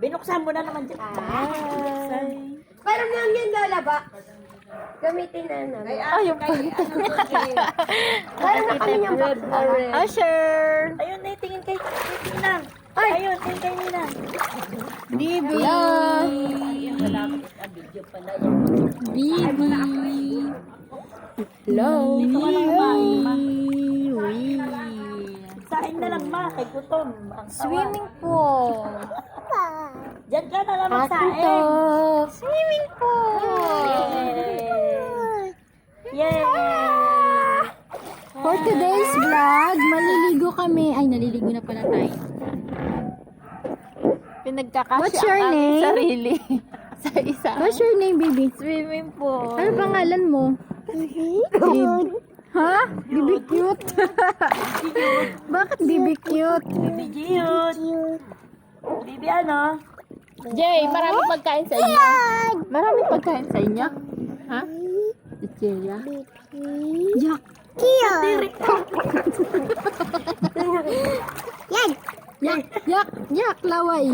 Binuksan mo na naman dyan. Binuksan. Parang lang yan lalaba. Gamitin na namin. Yung panta. Parang na kami niyang Usher! Ayun, tingin kay Ninang. Ayun, tingin kay Ninang. Bibi! Video pala yan. Bibi! Hello! Dito ka lang kumain, ma. Wee! Saing na lang, ma. Kay gutom. Ang tawa. Swimming pool! Diyan ka na lang Ito! magsaing. Swimming pool! Yay! For today's vlog, maliligo kami. Ay, naliligo na pala tayo. Pinagkakasya What's your ang name? sarili sa isa. What's your name, baby? Swimming pool. Ano pangalan mo? Ha? Bibi cute? Bakit bibi cute? Bibi Jiyot. Bibi ano? Jay, marami pagkain sa inyo? Marami pagkain sa inyo? Ha? Si Cheya? Jack. Jack, laway.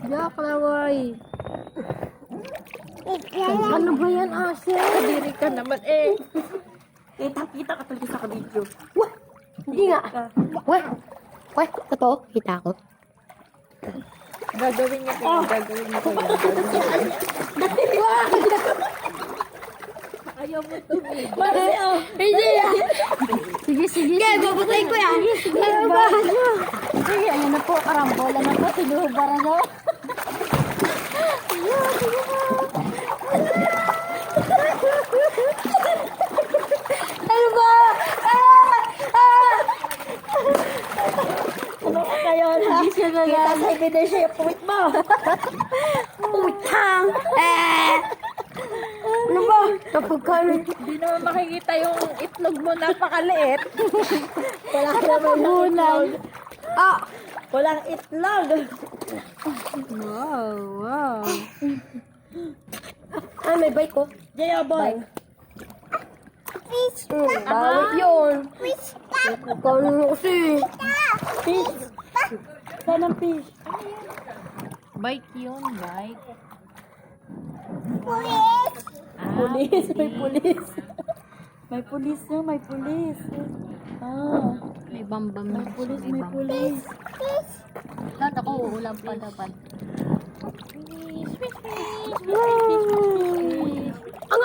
Jack, laway. Ano ba yan, Asya? Kadiri ka naman eh. Kita ka talaga sa kabidyo. Hindi nga. Weh, totoo? Kita ko. Gagawin niya kayo. Gagawin niya kayo. Ayaw mo tumigil. Sige. Kaya, babutay ko yan. Ano ba? Sige, ayan na po, karambola na po, tinuhubaran na. Ano ba? Ano ka kayo? Hindi siya kita sa ebidensya yung puwit mo. Utang! Ano ba? Kapag kami. Hindi naman makikita yung itlog mo, napakaliit. Wala ka naman Bunay. Walang itlog. Wow. May bike ko. Jayo boy. Bawit yun. Ikaw naman kasi. Fish. Saan ang fish? Bike yun, bike. Pulis. May pulis. May pulis na, may pulis. May bambam na. May pulis, may pulis. Lahat ako, ulam pa dapat. Fish, fish, fish. Fish, fish, fish, fish. Ang